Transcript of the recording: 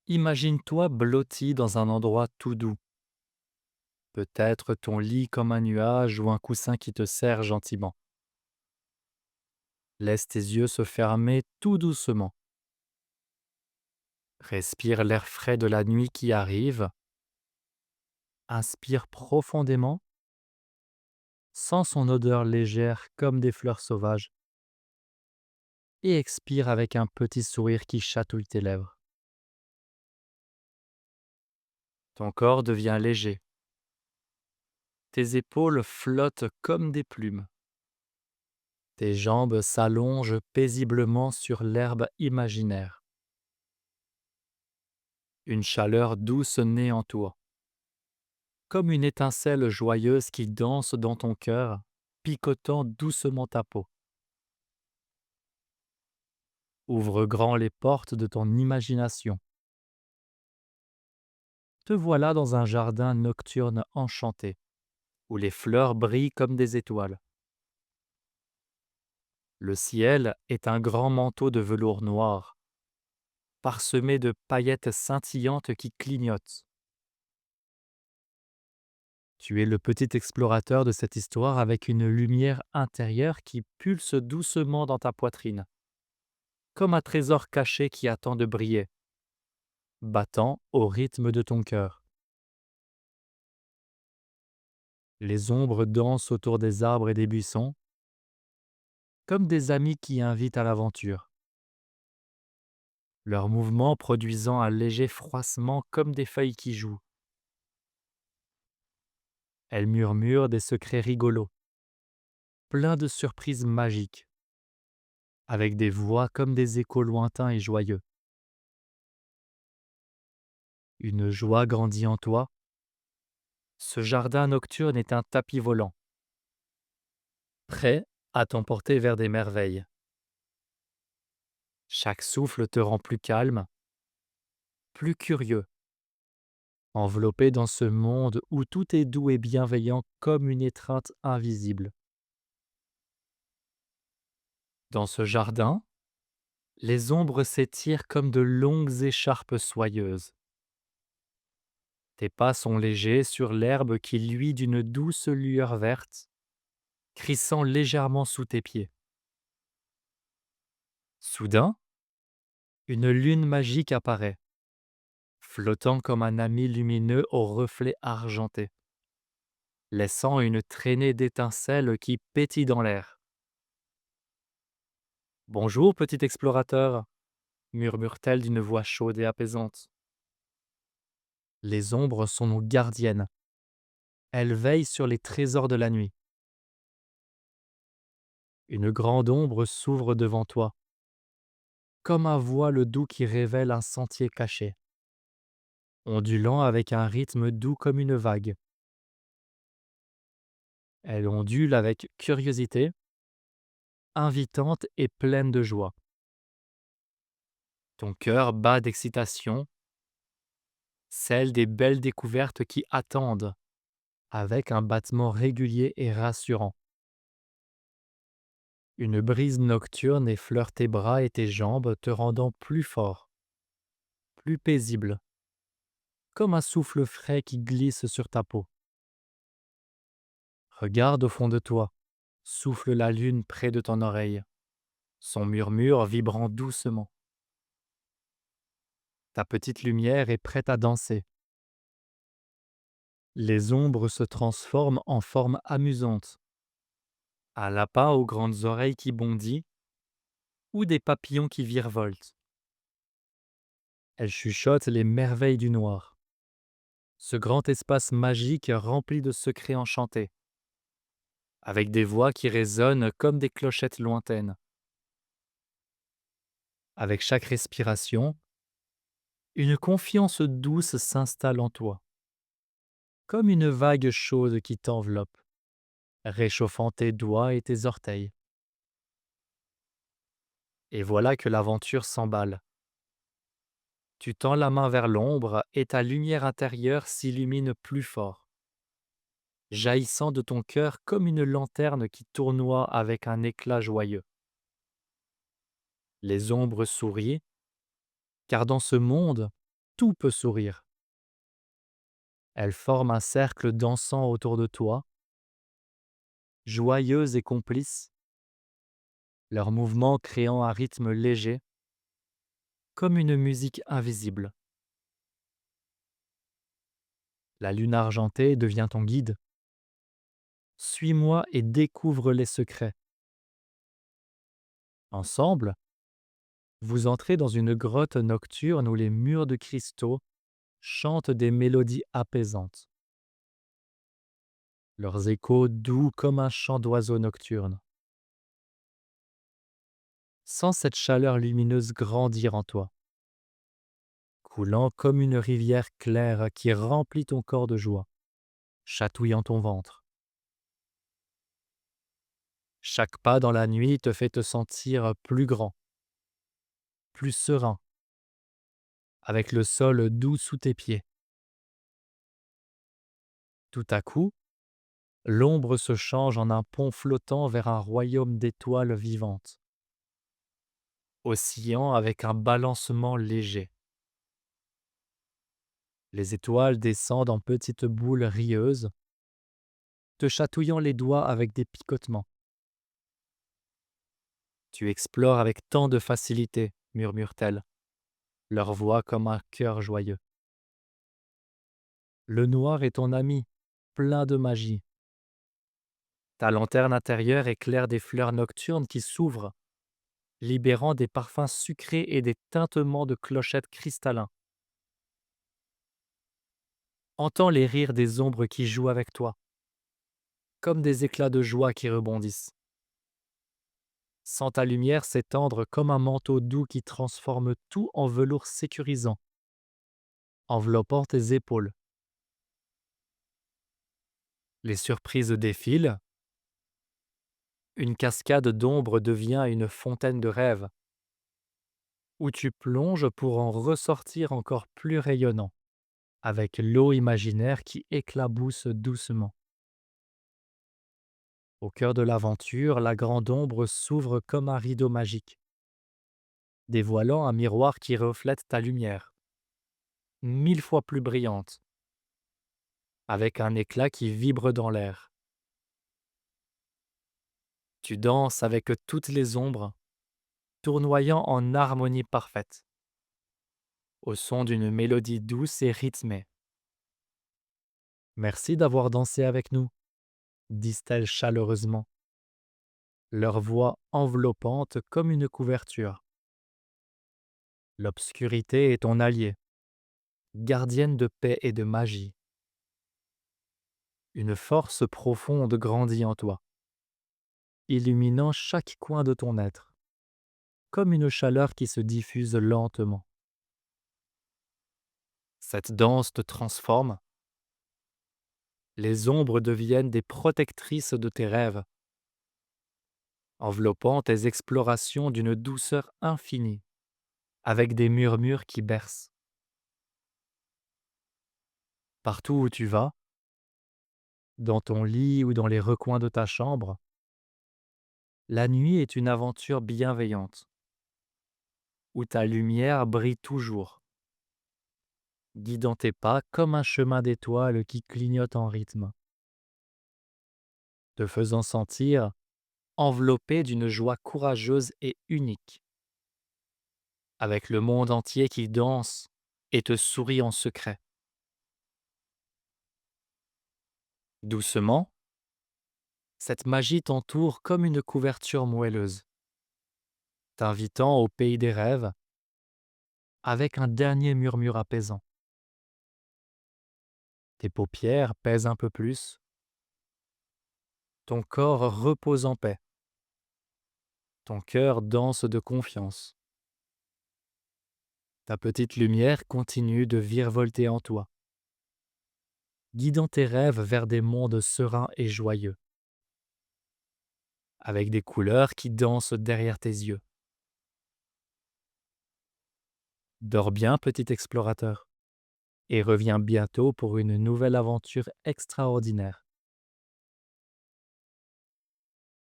Imagine-toi blotti dans un endroit tout doux, peut-être ton lit comme un nuage ou un coussin qui te serre gentiment. Laisse tes yeux se fermer tout doucement. Respire l'air frais de la nuit qui arrive. Inspire profondément, sens son odeur légère comme des fleurs sauvages et expire avec un petit sourire qui chatouille tes lèvres. Ton corps devient léger, tes épaules flottent comme des plumes, tes jambes s'allongent paisiblement sur l'herbe imaginaire. Une chaleur douce naît en toi, comme une étincelle joyeuse qui danse dans ton cœur, picotant doucement ta peau. Ouvre grand les portes de ton imagination. Te voilà dans un jardin nocturne enchanté, où les fleurs brillent comme des étoiles. Le ciel est un grand manteau de velours noir, parsemé de paillettes scintillantes qui clignotent. Tu es le petit explorateur de cette histoire avec une lumière intérieure qui pulse doucement dans ta poitrine, comme un trésor caché qui attend de briller, battant au rythme de ton cœur. Les ombres dansent autour des arbres et des buissons, comme des amis qui invitent à l'aventure, leurs mouvements produisant un léger froissement comme des feuilles qui jouent. Elles murmurent des secrets rigolos, pleins de surprises magiques, avec des voix comme des échos lointains et joyeux. Une joie grandit en toi. Ce jardin nocturne est un tapis volant, prêt à t'emporter vers des merveilles. Chaque souffle te rend plus calme, plus curieux, enveloppé dans ce monde où tout est doux et bienveillant comme une étreinte invisible. Dans ce jardin, les ombres s'étirent comme de longues écharpes soyeuses. Tes pas sont légers sur l'herbe qui luit d'une douce lueur verte, crissant légèrement sous tes pieds. Soudain, une lune magique apparaît, flottant comme un ami lumineux au reflet argenté, laissant une traînée d'étincelles qui pétillent dans l'air. «Bonjour, petit explorateur», murmure-t-elle d'une voix chaude et apaisante. Les ombres sont nos gardiennes. Elles veillent sur les trésors de la nuit. Une grande ombre s'ouvre devant toi, comme un voile doux qui révèle un sentier caché, ondulant avec un rythme doux comme une vague. Elle ondule avec curiosité, invitante et pleine de joie. Ton cœur bat d'excitation, celle des belles découvertes qui attendent, avec un battement régulier et rassurant. Une brise nocturne effleure tes bras et tes jambes, te rendant plus fort, plus paisible, comme un souffle frais qui glisse sur ta peau. Regarde au fond de toi, souffle la lune près de ton oreille, son murmure vibrant doucement. Ta petite lumière est prête à danser. Les ombres se transforment en formes amusantes, un lapin aux grandes oreilles qui bondit ou des papillons qui virevoltent. Elles chuchotent les merveilles du noir, ce grand espace magique rempli de secrets enchantés, avec des voix qui résonnent comme des clochettes lointaines. Avec chaque respiration, une confiance douce s'installe en toi, comme une vague chaude qui t'enveloppe, réchauffant tes doigts et tes orteils. Et voilà que l'aventure s'emballe. Tu tends la main vers l'ombre et ta lumière intérieure s'illumine plus fort, jaillissant de ton cœur comme une lanterne qui tournoie avec un éclat joyeux. Les ombres sourient, car dans ce monde, tout peut sourire. Elles forment un cercle dansant autour de toi, joyeuses et complices, leurs mouvements créant un rythme léger, comme une musique invisible. La lune argentée devient ton guide. Suis-moi et découvre les secrets. Ensemble, vous entrez dans une grotte nocturne où les murs de cristaux chantent des mélodies apaisantes, leurs échos doux comme un chant d'oiseau nocturne. Sens cette chaleur lumineuse grandir en toi, coulant comme une rivière claire qui remplit ton corps de joie, chatouillant ton ventre. Chaque pas dans la nuit te fait te sentir plus grand, plus serein, avec le sol doux sous tes pieds. Tout à coup, l'ombre se change en un pont flottant vers un royaume d'étoiles vivantes, oscillant avec un balancement léger. Les étoiles descendent en petites boules rieuses, te chatouillant les doigts avec des picotements. Tu explores avec tant de facilité, murmurent-elles, leur voix comme un cœur joyeux. Le noir est ton ami, plein de magie. Ta lanterne intérieure éclaire des fleurs nocturnes qui s'ouvrent, libérant des parfums sucrés et des tintements de clochettes cristallins. Entends les rires des ombres qui jouent avec toi, comme des éclats de joie qui rebondissent. Sens ta lumière s'étendre comme un manteau doux qui transforme tout en velours sécurisant, enveloppant tes épaules. Les surprises défilent, une cascade d'ombre devient une fontaine de rêves, où tu plonges pour en ressortir encore plus rayonnant, avec l'eau imaginaire qui éclabousse doucement. Au cœur de l'aventure, la grande ombre s'ouvre comme un rideau magique, dévoilant un miroir qui reflète ta lumière, 1000 fois plus brillante, avec un éclat qui vibre dans l'air. Tu danses avec toutes les ombres, tournoyant en harmonie parfaite, au son d'une mélodie douce et rythmée. Merci d'avoir dansé avec nous, disent-elles chaleureusement, leur voix enveloppante comme une couverture. L'obscurité est ton allié, gardienne de paix et de magie. Une force profonde grandit en toi, illuminant chaque coin de ton être, comme une chaleur qui se diffuse lentement. Cette danse te transforme, les ombres deviennent des protectrices de tes rêves, enveloppant tes explorations d'une douceur infinie, avec des murmures qui bercent. Partout où tu vas, dans ton lit ou dans les recoins de ta chambre, la nuit est une aventure bienveillante, où ta lumière brille toujours, guidant tes pas comme un chemin d'étoiles qui clignote en rythme, te faisant sentir enveloppé d'une joie courageuse et unique, avec le monde entier qui danse et te sourit en secret. Doucement, cette magie t'entoure comme une couverture moelleuse, t'invitant au pays des rêves avec un dernier murmure apaisant. Tes paupières pèsent un peu plus, ton corps repose en paix, ton cœur danse de confiance. Ta petite lumière continue de virevolter en toi, guidant tes rêves vers des mondes sereins et joyeux, avec des couleurs qui dansent derrière tes yeux. Dors bien, petit explorateur, et reviens bientôt pour une nouvelle aventure extraordinaire.